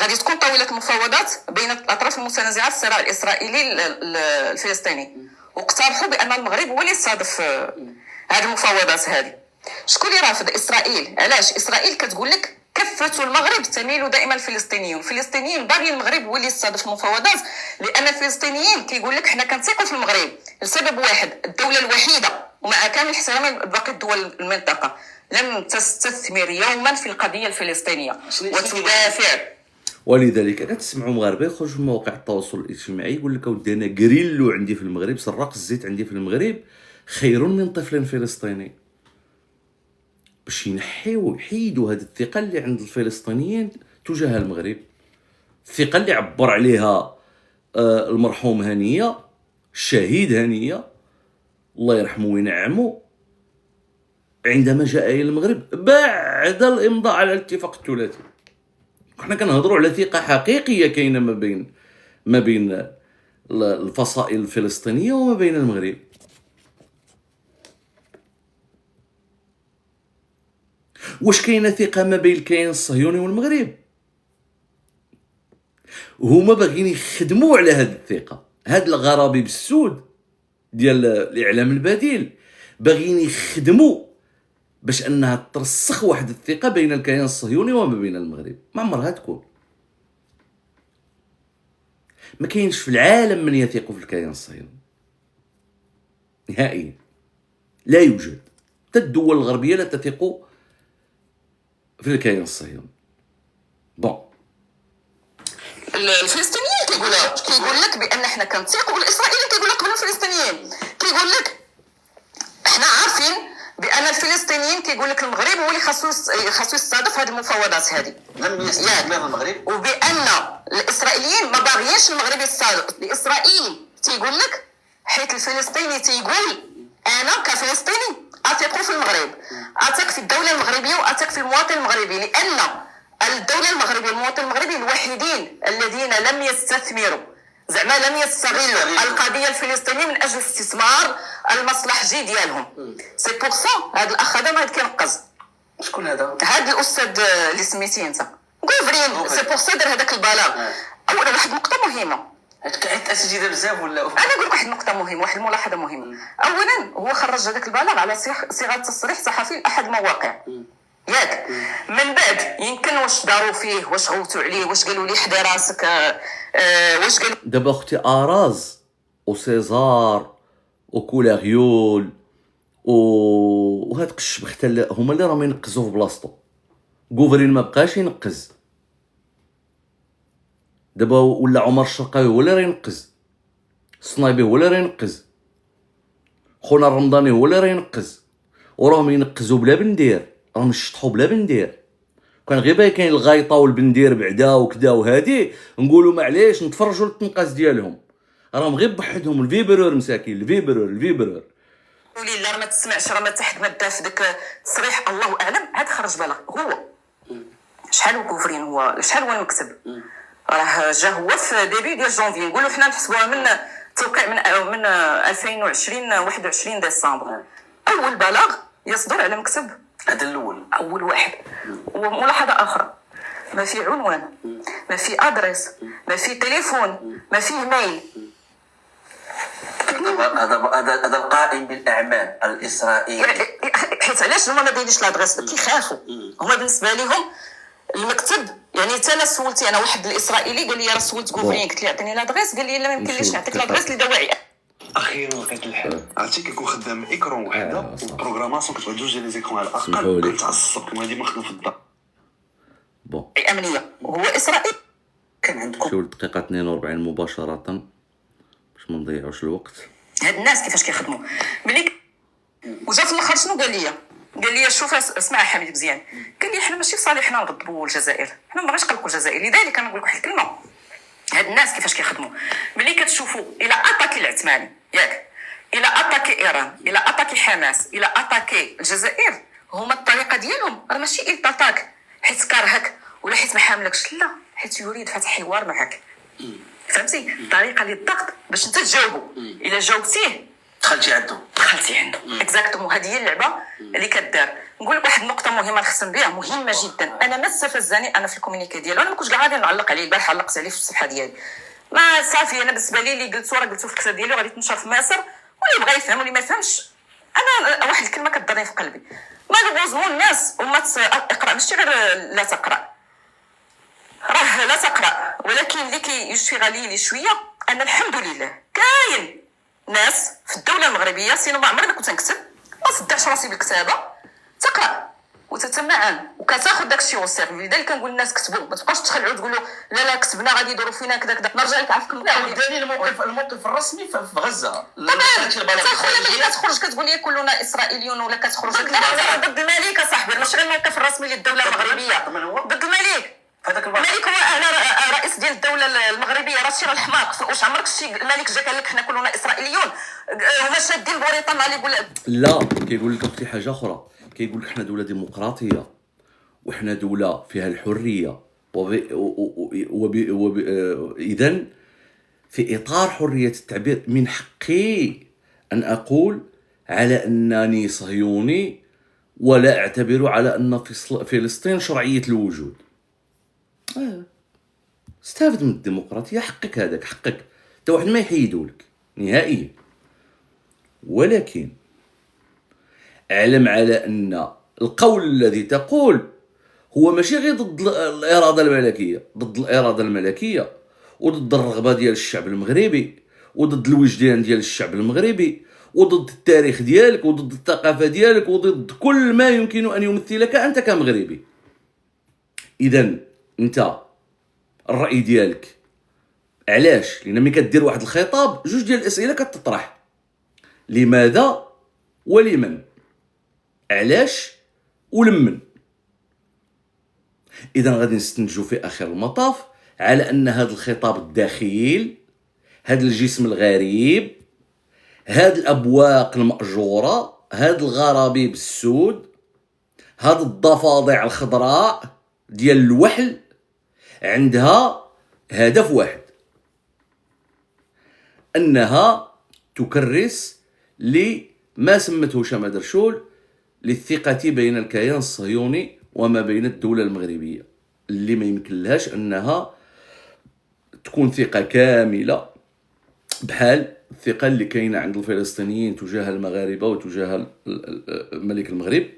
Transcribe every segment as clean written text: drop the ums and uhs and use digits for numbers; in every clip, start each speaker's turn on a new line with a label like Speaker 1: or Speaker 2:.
Speaker 1: غادي تكون طاوله المفاوضات بين الاطراف المتنازعه في الصراع الاسرائيلي الفلسطيني، واقترحوا بان المغرب هو اللي يستضيف هذه المفاوضات هذه. شكون اللي رافض؟ اسرائيل. علاش؟ اسرائيل كتقول لك كفة المغرب تميل دائما الفلسطينيين باغيين المغرب هو اللي يستضيف المفاوضات، لان الفلسطينيين كيقول لك حنا كنثيقوا في المغرب لسبب واحد: الدوله الوحيده ومع كامل احترامي باقي الدول المنطقه لم تستثمر يوما في القضيه الفلسطينيه وتدافع.
Speaker 2: ولذلك كتسمعوا مغاربه يخرجوا في مواقع التواصل الاجتماعي يقول لك اودي انا كريلو عندي في المغرب، سراق الزيت عندي في المغرب خير من طفل فلسطيني، باش يحيدوا هذه الثقه اللي عند الفلسطينيين تجاه المغرب. الثقه اللي عبر عليها المرحوم هنيه، الشهيد هنيه الله يرحمه وينعمه، عندما جاء الى المغرب بعد الامضاء على الاتفاق الثلاثي. حنا كنهضروا على ثقه حقيقيه كاينه ما بين الفصائل الفلسطينيه وما بين المغرب. واش كاينه ثقه ما بين الكيان الصهيوني والمغرب؟ هما باغيين يخدموا على هذه الثقه. هاد الغرابيب السود ديال الاعلام البديل باغيين يخدموا باش انها ترسخ واحد الثقه بين الكيان الصهيوني وما بين المغرب. ما عمرها تكون. ما كاينش في العالم من يثق في الكيان الصهيوني نهائيا، لا يوجد. حتى الدول الغربيه لا تثق في الكيان الصهيوني. بون
Speaker 1: الفلسطينيين كيقول لك بان حنا كنثيقوا، والاسرائيليين كيقول لك بان الفلسطينيين كيقول لك حنا عارفين بان الفلسطينيين كيقول لك المغرب هو اللي خاصو يستضيف هذه المفاوضات هذه،
Speaker 3: لم يستضيف المغرب،
Speaker 1: وبان الاسرائيليين ما باغيينش المغرب يستضيف. الاسرائيلي تيقول لك حيت الفلسطيني تيقول انا كفلسطيني اثق في المغرب، اثق في الدوله المغربيه واثق في المواطن المغربي، لان الدوله المغربيه والمواطن المغربي الوحيدين الذين لم يستثمروا، زعما لم يستغلوا القضيه الفلسطينيه من اجل استثمار المصلحجي ديالهم. سي بور سا هذا الاخ هذا ما كينقز.
Speaker 3: شكون هذا؟
Speaker 1: هذا الاستاذ اللي سميتيه انت غوفرين. سي بور سا دار هذاك البلاغ. اولا واحد النقطه مهمه،
Speaker 3: حيت اساتذه بزاف ولا
Speaker 1: انا نقول لك واحد النقطه مهمه، واحد الملاحظه مهمه. اولا هو خرج هذاك البلاغ على صيغه تصريح صحفي لاحد المواقع، ياك؟ من بعد يمكن واش داروا فيه، واش غوتوا عليه، واش قالوا لي حدا راسك، واش قالوا
Speaker 2: دابا اختي اراز وسيزار وكولاغيول وهاد الشبح حتى هما اللي راهم ينقزوا في بلاصتو. غوفرين ما بقاش ينقز دابا، ولا عمر الشرقاوي هو اللي راه ينقز، الصنايبي هو اللي راه ينقز، خونا الرمضاني هو اللي راه ينقز، وراهم ينقزوا بلا بندير، راهم يشطحوا بلا بندير. كان غير كاين الغايطه والبندير بعدا وكذا وهادي نقولوا معليش نتفرجوا للتنقاس ديالهم، راهم غير بوحدهم الفيبرور مساكين، الفيبرور
Speaker 1: لي لا ما تسمعش، راه ما تحت ما داش داك التصريح، الله اعلم. هاد خرج بلاغ هو شحال وكوفرين، هو شحال هو المكتب، راه جا هو في ديبي ديال جونفي، نقولوا حنا نحسبوها من توقيع من 2020 21 ديسمبر. اول بلاغ يصدر على مكتب
Speaker 3: هذا الاول،
Speaker 1: اول واحد. وملاحظه اخرى، ما في عنوان، ما في ادريس، ما في تليفون، ما في ميل.
Speaker 3: هذا القائم بالاعمال الاسرائيلي.
Speaker 1: حيت علاش هما ما دايرينش لادريس؟ كيخافوا هما بالنسبه لهم المكتب. يعني حتى انا سولتي انا واحد الاسرائيلي قال لي راه سولت كوفرين، قلت لي عطيني لادريس، قال لي لا ما يمكنليش نعطيك لادريس لدواعي.
Speaker 4: اخيرا لقيت الحل. عرفتي كيكون خدام ايكرون وحده والبروغراماسيون كتبقى جوج ديال لي زيكرون على الاقل، كنتعصب كما ديما خدام في الدار.
Speaker 2: بون
Speaker 1: امنيه وهو اسرائيل.
Speaker 3: كان عندكم
Speaker 2: شوف الدقيقه 42 مباشره باش ما نضيعوش الوقت.
Speaker 1: هاد الناس كيفاش كيخدموا ملي وجا في الاخر شنو قال لي شوف اسمع حبيبي مزيان، قال لي حنا ماشي في صالحنا نغضبوا الجزائر، حنا ما بغاش نقلقوا الجزائر. لذلك انا نقول لك واحد الكلمه، هاد الناس كيفاش كيخدموا ملي كتشوفوا الى اتاكي العثماني، ياك، الى اتاكي ايران، الى اتاكي حماس، الى اتاكي الجزائر، هما الطريقه ديالهم راه ماشي التاتاك حيت كارهك ولا حيت ما حاملكش، لا، حيت يريد فتح حوار معك. فهمتي؟ طريقه للضغط باش انت تجاوبه. الا جاوبتيه
Speaker 3: دخلتي عنده
Speaker 1: اكزاكتومون. هذه هي اللعبه اللي كدار. نقول لك واحد النقطه مهمه نخصم بها، مهمه جدا. انا ما استفزني انا في الكومونيكي ديالو، انا ما كنتش كاع غادي نعلق عليه. البارح علقت عليه في الصفحه ديالي، ما صافي. انا بالنسبه لي اللي قلتو راه قلتو في الكتاب ديالي وغادي تنشر في مصر، واللي بغى يفهم واللي ما يفهمش. انا واحد الكلمه كضرني في قلبي، ما نغوزمو الناس وما اقرا. ماشي غير لا تقرا، راه لا تقرا، ولكن اللي كيشغلي لي شويه انا الحمد لله كاين ناس في الدوله المغربيه، سينو ما عمرني كنت نكتب، ما صدعش راسي بالكتابه، تقرا وتتمعن وكتاخذ داكشي وسير. لذلك كنقول للناس كتبوا، ما تبقاش تخلعوا تقولوا لا كتبنا غادي يدوروا فينا كذا كذا. نرجع لك عافاكم.
Speaker 3: لا وداني الموقف الرسمي في غزه.
Speaker 1: طبعا تدخل ملي كتخرج كتقول لي كلنا اسرائيليون، ولا كتخرج ضد الملك اصاحبي، ماشي غير الموقف الرسمي للدوله المغربيه ضد الملك.
Speaker 3: هذاك الوقت
Speaker 1: الملك هو رئيس ديال الدوله المغربيه، راه شي الحماق. واش عمرك شي الملك جا قال لك حنا كلنا اسرائيليون؟ هما شادين بريطانيا اللي يقول
Speaker 2: لا، كيقول لك اختي حاجه اخرى. كيقول لك حنا دوله ديمقراطيه وحنا دوله فيها الحريه، اذا في اطار حريه التعبير من حقي ان اقول على انني صهيوني، ولا اعتبر على ان فلسطين شرعيه الوجود. استافد من الديمقراطيه، حقك هذاك، حقك حتى واحد ما يحيدولك نهائيا. ولكن اعلم على ان القول الذي تقول هو ماشي غير ضد الاراده الملكيه، ضد الاراده الملكيه وضد الرغبه ديال الشعب المغربي وضد الوجدان ديال الشعب المغربي وضد التاريخ ديالك وضد الثقافه ديالك وضد كل ما يمكن ان يمثلك انت كمغربي. اذا انت الراي ديالك علاش؟ لان ملي كدير واحد الخطاب جوج ديال الاسئله كتطرح: لماذا ولمن؟ علاش ولمن؟ اذا غادي نستنتجوا في اخر المطاف على ان هذا الخطاب الدخيل، هذا الجسم الغريب، هذه الابواق المأجوره، هذه الغرابيب السود، هذه الضفادع الخضراء ديال الوحل، عندها هدف واحد: انها تكرس لما سمته شمع درشول للثقة بين الكيان الصهيوني وما بين الدولة المغربية، اللي ما يمكنلهاش انها تكون ثقة كاملة بحال الثقة اللي كاينة عند الفلسطينيين تجاه المغاربة وتجاه ملك المغرب،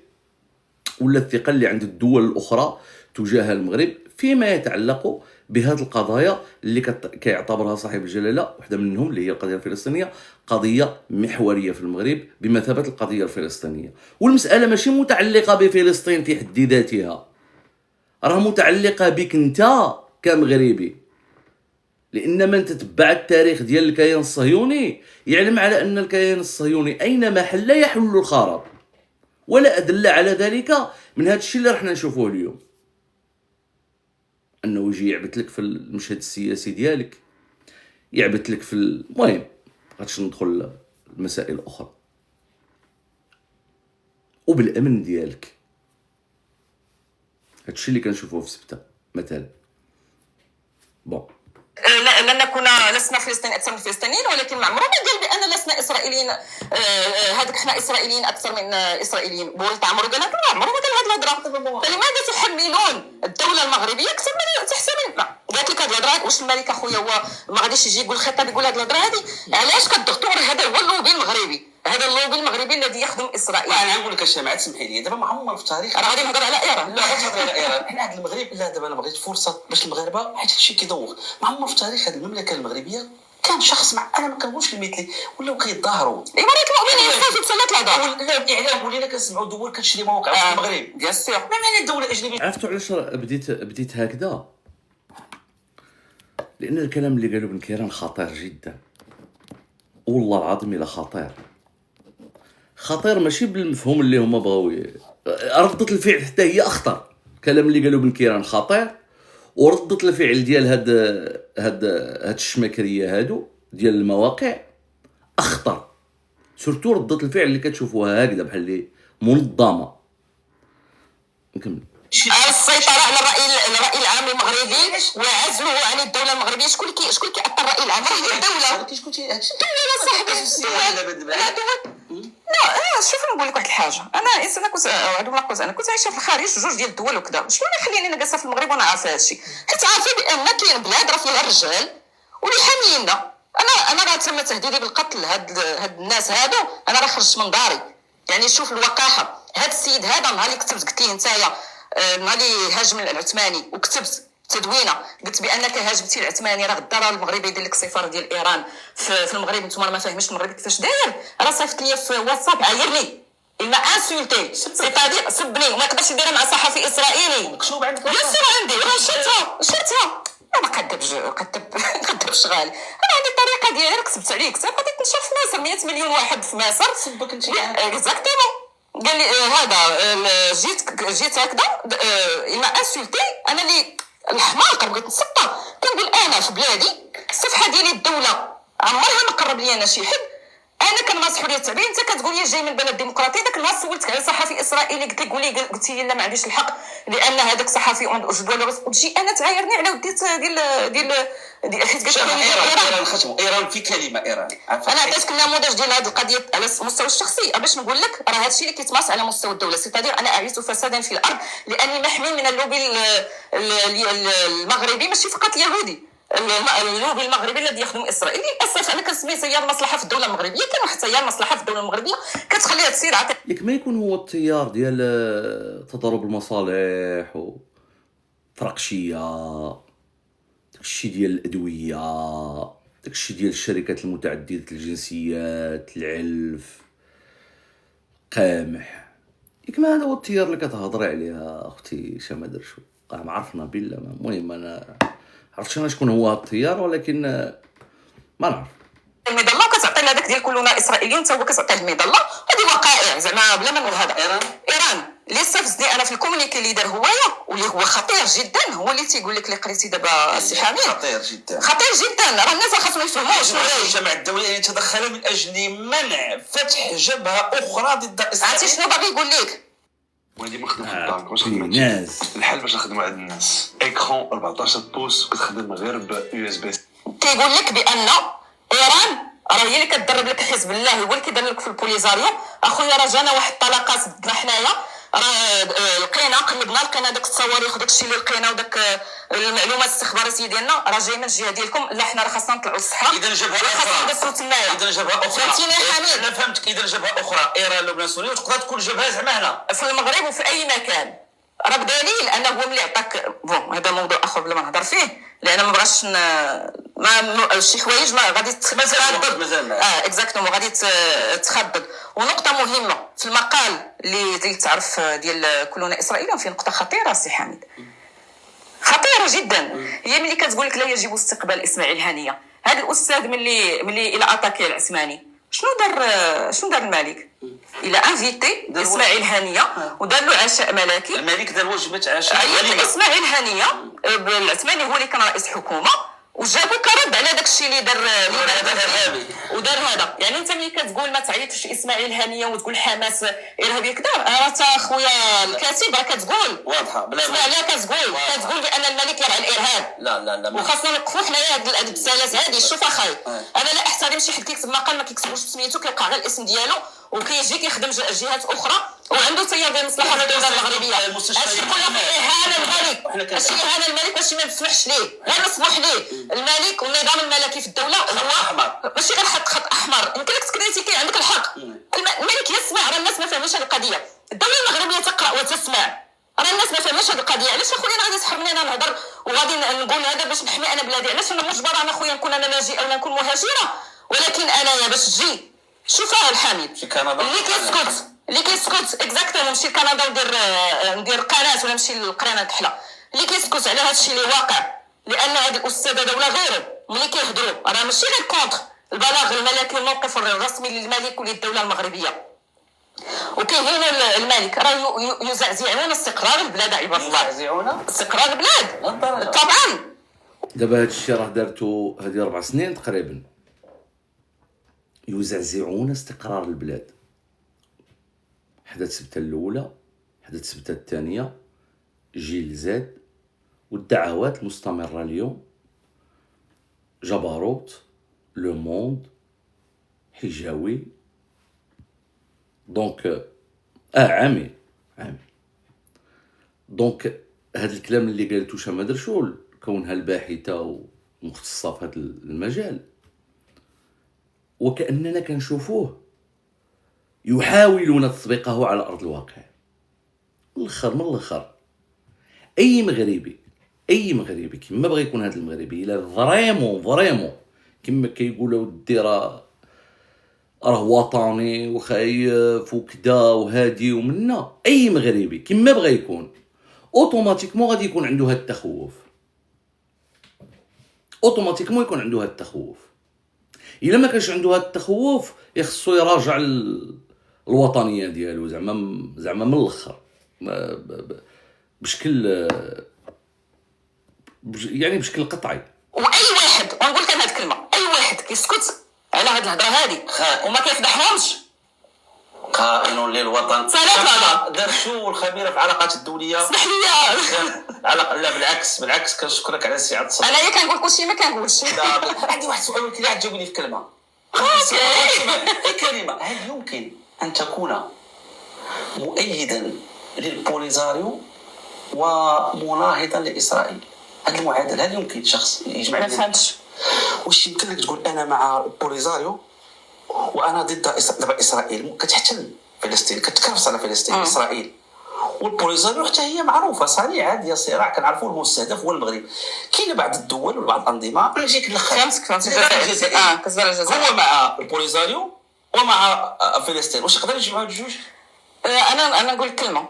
Speaker 2: ولا الثقة اللي عند الدول الأخرى تجاه المغرب فيما يتعلق بهذه القضايا اللي كيعتبرها صاحب الجلالة واحدة منهم اللي هي القضية الفلسطينية قضية محورية في المغرب بمثابة القضية الفلسطينية. والمسألة ماشي متعلقة بفلسطين في حد ذاتها، راه متعلقة بك انت كمغربي، لأن من تتبع التاريخ ديال الكيان الصهيوني يعلم على أن الكيان الصهيوني أينما حل يحل الخراب، ولا أدل على ذلك من هذا الشيء اللي رحنا نشوفوه اليوم، انه يجي يعبت لك في المشهد السياسي ديالك، يعبت لك في المهم غاديش ندخل المسائل اخرى، وبالامن ديالك. هادشي اللي كنشوفوه في سبته مثلا. بون
Speaker 1: لأن كنا لسنا فلسطينيين أكثر من الفلسطينيين، ولكن مع عمره ما قال بأن لسنا إسرائيليين. هذاك حنا إسرائيليين أكثر من إسرائيليين. بولت عمرو قال هذا، عمرو ما قال هذه الهضرة. فلماذا تحملون الدولة المغربية أكثر من تحسن من قالت لك هذه الهضرة؟ واش الملك أخويا هو ما غاديش يجي يقول الخطاب يقول هذه الهضرة هذه؟ علاش كتضغطوا؟ هذا هو اللوبي المغربي، هذا اللوبي المغربي الذي يخدم إسرائيل.
Speaker 3: انا نقول لك شمعة تسمحي لي، دابا ما عمر في التاريخ
Speaker 1: راه غادي نهضر على إيران.
Speaker 3: لا غير تهضر على ايران. حنا عند المغرب لا، دابا انا بغيت فرصه باش المغاربه حيت هادشي كيدوخ. ما عمر في التاريخ هذه المملكه المغربيه كان شخص مع انا ما كنقولش المثلي ولاو كيتظاهروا
Speaker 1: الامارات المؤمنين صافي تسلط الهضره.
Speaker 3: لا الاعلام ولينا كنسمعوا دول كتشري مواقع في المغرب.
Speaker 1: بيان سور.
Speaker 3: ما معنى الدوله الاجنبيه؟
Speaker 2: عرفتوا علاش بديت هكذا؟ لان الكلام اللي قالوا بن كيران خطير جدا، والله العظيم الا خطير ماشي بالمفهوم اللي هما بغاو. ردة الفعل حتى هي اخطر. الكلام اللي قالوا بن كيران خطير، وردة الفعل ديال هاد الشماكريه هادو ديال المواقع اخطر، سورتو ردة الفعل اللي كتشوفوها هكذا بحال اللي منظمه. نكمل.
Speaker 1: السيطره على الراي العام المغربي وعزله عن الدوله المغربيه. شكون اللي كيأثر الراي العام؟ راه الدوله.
Speaker 3: كي قلتي هادشي
Speaker 1: صاحبي لا شوف نقول لك واحد الحاجه. انا انسانه كنت عايشه في الخارج في جوج ديال الدول وكذا. شنو اللي خليني انا جالسه في المغرب وانا عارفه هادشي؟ حيت عارفه بان كاين بلاد راه فيها الرجال واللي حامينا. انا راه تم تهديدي بالقتل. هاد الناس هادو انا راه خرجت من داري. يعني شوف الوقاحه. هاد السيد هذا نهار اللي كتبت قلت ليه نتايا نهار اللي هاجم العثماني وكتبت تدوينه قلت بانك هاجمتي العثماني راه غدا راه المغرب يدير لك السفاره ديال ايران في المغرب. نتوما ما فاهمينش المغرب كيفاش داير. راه صيفط لي في واتساب عايرني إما انسولتي سيتادير سبني وما يقدرش يديرها مع صحفي اسرائيلي.
Speaker 3: مكتوب عندك
Speaker 1: ياسر عندي راه شرتها انا كدب شغال. انا عندي الطريقه ديالي كتبت عليه كتاب غادي تنشر في مصر 100 مليون واحد في مصر.
Speaker 3: سبك انت
Speaker 1: اكزاكتومون. قال لي هذا جيت هكذا إما انسولتي. انا اللي الحماق بغيت نسطى كنقول انا في بلادي الصفحه ديالي الدوله عمرها ما قرب لي انا شي حد. انا كنمسح حريه التعبير. انت كتقول لي جاي من بلد ديمقراطي. داك النهار سولتك على صحفي اسرائيلي قلت لي لا ما عنديش الحق لان هذاك صحفي عنده جدول وتجي انا تعايرني على وديت ديال حيت قالت
Speaker 3: ايران ختموا ايران في كلمه ايران.
Speaker 1: انا عطيتك النموذج ديال هذه القضيه على المستوى الشخصي باش نقول لك راه هذا الشيء اللي كيتمارس على مستوى الدوله. سيتادير انا اعيش فسادا في الارض لاني محمي من اللوبي المغربي ماشي فقط يهودي. اللوبي المغربي الذي يخدم اسرائيل. للاسف انا كنسميه تيار مصلحه في الدوله المغربيه. كاين واحد تيار مصلحه في الدوله المغربيه كتخليها تسير
Speaker 2: ياك ما يكون هو التيار ديال تضارب المصالح وفرقشيه داكشي ديال الادويه داكشي ديال الشركات المتعدده الجنسيات العلف قامح. ياك ما هذا هو التيار اللي كتهضري عليه اختي شما درشو. ما عرفنا بالله. المهم انا عرفتش انا شكون هو هذا التيار ولكن ما نعرف.
Speaker 1: المظله كتعطي لهذاك ديال كلنا اسرائيليين حتى هو كتعطيه المظله. هذه وقائع زعما بلا ما نقول هذا. ايران اللي استفزني انا في الكومونيكي اللي دار هوايا واللي هو خطير جدا هو اللي تيقول لك اللي قريتي دابا السي حميد.
Speaker 3: خطير جدا
Speaker 1: راه الناس خاصهم يفهموا شنو هو
Speaker 3: الجماعه الدوليه يتدخل من اجل منع فتح جبهه اخرى ضد اسرائيل.
Speaker 1: عرفتي شنو باغي يقول لك؟
Speaker 4: وهذه ما خدمه في الدار واش خدمه
Speaker 2: الناس
Speaker 4: الحل باش نخدموا عند الناس. ايكرون 14 بوس كتخدم غير ب USB.
Speaker 1: كيقول لك بان ايران راه هي اللي كتدرب لك حزب الله هو اللي كيدير لك في البوليزاريو. اخويا راه جانا واحد الطلقات ضدنا حنايا راه لقينا قلبنا لقينا داك التصواريخ وداك الشيء اللي لقينا وداك المعلومات الاستخباراتيه ديالنا راه جاي من الجهه ديالكم. لا حنا راه خاصنا نطلعوا الصحه.
Speaker 3: اذا جبهه
Speaker 1: اخرى
Speaker 3: اذا جبهه اخرى
Speaker 1: فهمتيني يا حميد؟
Speaker 3: انا فهمتك. اذا جبهه اخرى ايران لبنان سوريا وتقدر تكون جبهه زعما هنا
Speaker 1: في المغرب وفي اي مكان. راه بدليل انه هو ملي عطاك بون هذا موضوع اخر بلا ما نهضر فيه لان ما بغاش ما شي حوايج ما غادي
Speaker 3: مازال
Speaker 1: اكزاكتومون غادي تخدد. ونقطه مهمه في المقال اللي تعرف ديال كلنا اسرائيل في نقطه خطيره سي حميد خطيره جدا. هي ملي كتقول لك لا يجب استقبال اسماعيل هانيه. هذا الاستاذ ملي الى اتاكي العثماني شنو دار الملك؟ الى انفيتي اسماعيل هانيه ودار له عشاء ملكي.
Speaker 3: الملك دار وجبه عشاء
Speaker 1: اسماعيل هانيه العثماني هو اللي كان رئيس حكومه وجابو كرد على داك الشيء اللي دار ودار هذا. يعني انت ملي كتقول ما تعيطش اسماعيل هانيه وتقول حماس ارهابي كذا راه تا خويا الكاتب راه كتقول
Speaker 3: واضحه بلا
Speaker 1: اسمع لا كتقول بان الملك يرعى الارهاب.
Speaker 3: لا
Speaker 1: وخاصنا نوقفوا حنايا هاد الرسالات هذه. شوف اخاي انا لا احترم شي حد كيكتب مقال ما كيكتبوش سميتو كيوقع غير الاسم ديالو وكيجي كيخدم جهات اخرى وعنده تيار ديال المصلحه الدوله المغربيه. اش يقول لك اهانه الملك؟ اش اهانه الملك؟ واش ما مسمحش ليه غير مسموح ليه؟ الملك والنظام الملكي في الدوله هو ماشي غير خط احمر. يمكن لك تكريتيكي عندك الحق. الملك يسمع. راه الناس ما فاهمينش هذه القضيه. الدوله المغربيه تقرا وتسمع. راه الناس ما فاهماش هذه القضيه. علاش اخويا انا غادي تحرمني انا نهضر وغادي نقول هذا باش نحمي انا بلادي؟ علاش انا مجبره انا خويا نكون انا لاجئه ولا نكون مهاجره؟ ولكن انايا باش تجي شوف الحميد اللي كيسكت اكزاكتومون نمشي لكندا وندير قناه ولا نمشي للقرينه كحله اللي كيسكت على هذا الشيء اللي واقع. لان هذه الاستاذه دوله غيره ملي كيهضروا راه ماشي غير كونتر البلاغ الملكي الموقف الرسمي للملك وللدوله المغربيه وكيهينوا الملك. راه يزعزعون استقرار البلاد عباد الله.
Speaker 3: يزعزعون
Speaker 1: استقرار البلاد طبعا.
Speaker 2: دابا هذا الشيء راه دارتو هذه 4 سنين تقريبا. يزعزعون استقرار البلاد. حدث السبته الاولى حدث السبته الثانيه جيل زاد، والدعوات المستمرة اليوم، جبروت، لو موند، حجاوي، دونك عامل دونك هاد الكلام اللي قالتو شامة درشول كونها الباحثة ومختصة في هذا المجال، وكأننا كنشوفوه يحاولون تطبيقه على أرض الواقع. من الآخر أي مغربي كما بغى يكون هذا المغربي، إلا فريمون كما كيقولوا ودي راه وطني وخايف وكدا وهادي ومنا، أي مغربي كما بغى يكون اوتوماتيكمون غادي يكون عنده هاد التخوف، الا ما كانش عنده هاد التخوف يخصو يراجع الوطنيه ديالو زعما من الاخر بشكل يعني بشكل قطعي.
Speaker 1: واي واحد، ونقول لك انا هاد الكلمه، اي واحد كيسكت على هاد الهضره هادي وما كيفضحهمش
Speaker 3: خائن للوطن. درشو الخبيره في العلاقات الدوليه.
Speaker 1: اسمح لي
Speaker 3: لا بالعكس كنشكرك على سعه الصدر.
Speaker 1: انايا كنقول كلشي ما كنقولش.
Speaker 3: عندي واحد السؤال ولكن عاد تجاوبني في كلمه. هل يمكن ان تكون مؤيدا للبوليزاريو ومناهضا لاسرائيل؟ هذا المعادله هل يمكن شخص يجمع؟
Speaker 1: ما فهمتش
Speaker 3: واش يمكن لك تقول انا مع البوليزاريو وانا ضد اسرائيل كتحتل فلسطين، كتكرفس على فلسطين اسرائيل، والبوليزاريو حتى هي معروفه صريعه عاديه صراع كنعرفوا المستهدف هو المغرب. كاين بعض الدول وبعض الانظمه نجيك الاخر
Speaker 1: فهمت
Speaker 3: الجزائر هو مع البوليزاريو ومع فلسطين، واش يقدر يجمعوا الجوج؟
Speaker 1: انا نقول كلمه،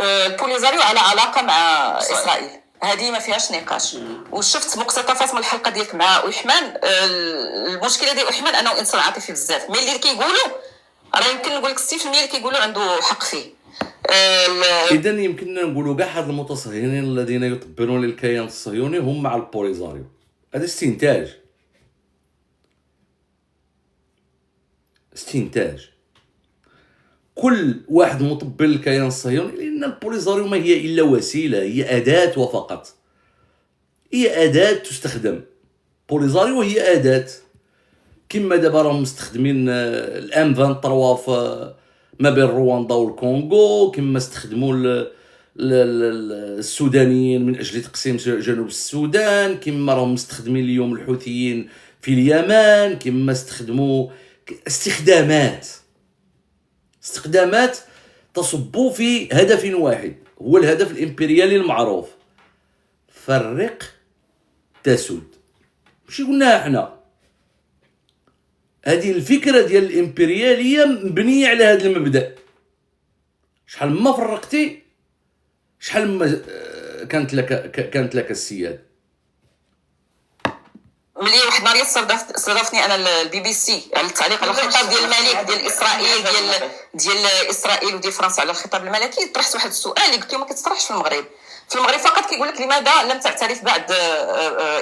Speaker 1: البوليزاريو على علاقه مع اسرائيل، هذه ما فيهاش نقاش. وشفت مقتطفات من الحلقه ديالك مع أحمان، المشكله ديال أحمان انه انسان عاطفي بزاف، مي اللي كيقولوا راه يمكن نقول لك 60% اللي كيقولوا عنده حق فيه.
Speaker 2: اذا يمكننا نقولوا كاع هاد المتصهرين الذين يطبلون للكيان الصهيوني هم مع البوليزاريو. هذا استنتاج كل واحد مطبل للكيان الصهيوني، لان البوليزاريو ما هي الا وسيله، هي اداه وفقط، هي اداه تستخدم. بوليزاريو هي اداه، كما دابا راهم مستخدمين الام 23 ما بين رواندا والكونغو، كما استخدموا السودانيين من اجل تقسيم جنوب السودان، كما راهم مستخدمين اليوم الحوثيين في اليمن، كما استخدموا استخدامات تصب في هدف واحد، هو الهدف الامبريالي المعروف: فرق تسود. ماشي قلناها حنا، هذه الفكره ديال الامبرياليه مبنيه على هذا المبدا. شحال ما فرقتي شحال ما كانت لك السياده.
Speaker 1: ملي واحد النهار استضافتني انا البي بي سي على التعليق على الخطاب ديال الملك ديال اسرائيل ديال اسرائيل وديال فرنسا على الخطاب الملكي، طرحت واحد السؤال اللي قلت له ما كيتطرحش في المغرب فقط كيقول لك لماذا لم تعترف بعد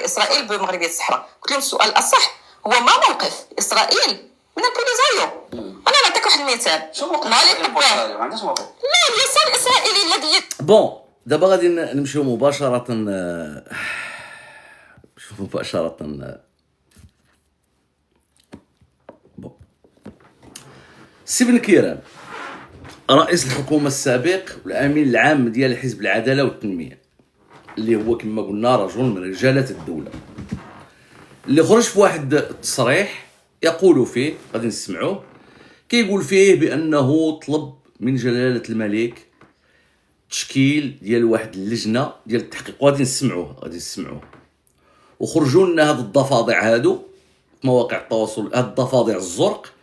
Speaker 1: اسرائيل بمغربيه الصحراء. قلت لهم السؤال الاصح هو ما موقف اسرائيل من البوليزاريو. انا نعطيك واحد المثال.
Speaker 3: نهار اللي طبقه ما عندهاش موقف.
Speaker 1: لا، اليسار الاسرائيلي الذي
Speaker 2: بون دابا غادي نمشيو مباشره سي بن كيران رئيس الحكومه السابق والامين العام ديال حزب العداله والتنميه، اللي هو كما قلنا رجل من رجاله الدوله، اللي خرج في واحد التصريح يقول فيه، غادي نسمعوه، كيقول فيه بانه طلب من جلاله الملك تشكيل ديال واحد اللجنه ديال التحقيق، وغادي نسمعوه وخرجوا لنا هاد الضفادع هادو في مواقع التواصل، هاد الضفادع الزرق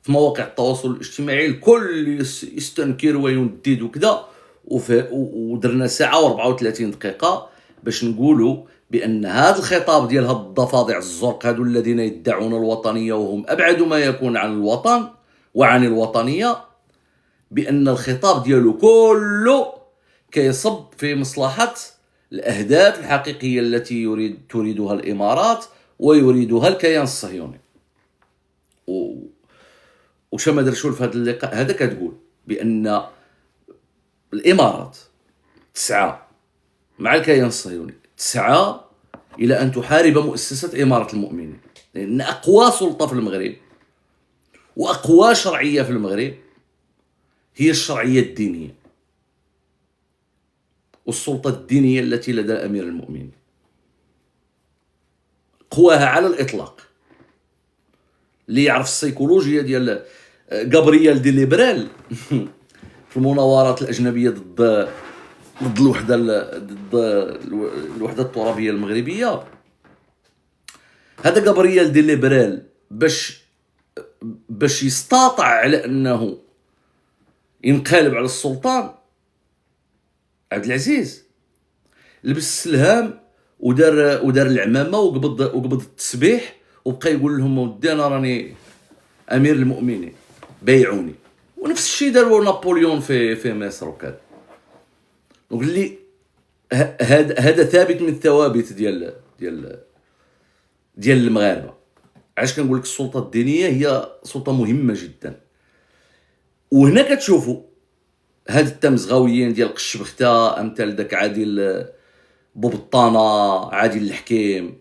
Speaker 2: في مواقع التواصل الاجتماعي، الكل يستنكر ويندد وكذا، ودرنا ساعه و34 دقيقه باش نقولوا بان هذا الخطاب ديال هاد الضفادع الزرق هادو الذين يدعون الوطنيه وهم ابعد ما يكون عن الوطن وعن الوطنيه، بان الخطاب ديالو كله كيصب في مصلحه الاهداف الحقيقيه التي تريدها الامارات ويريدها الكيان الصهيوني. وشما درشول في هذا اللقاء هذا كتقول بان الامارات تسعى مع الكيان الصهيوني تسعى الى ان تحارب مؤسسه اماره المؤمنين، لان اقوى سلطه في المغرب واقوى شرعيه في المغرب هي الشرعيه الدينيه والسلطه الدينيه التي لدى امير المؤمنين، قواها على الاطلاق. اللي يعرف السيكولوجيا ديال غابرييل دي ليبرال في المناورات الاجنبيه ضد الوحده الترابيه المغربيه، هذا غابرييل دي ليبرال باش يستطع على انه ينقلب على السلطان عبد العزيز، لبس السلهام ودار العمامه وقبض التسبيح وبقى يقول لهم ودي انا راني امير المؤمنين بايعوني. ونفس الشيء داروا نابليون في مصر وكذا. نقول لي هذا ثابت من الثوابت ديال المغاربه. علاش كنقول لك السلطه الدينيه هي سلطه مهمه جدا. وهنا كتشوفوا هاد التمزغاويين ديال قش بخته امثال داك عادل بوبطانه، عادل الحكيم،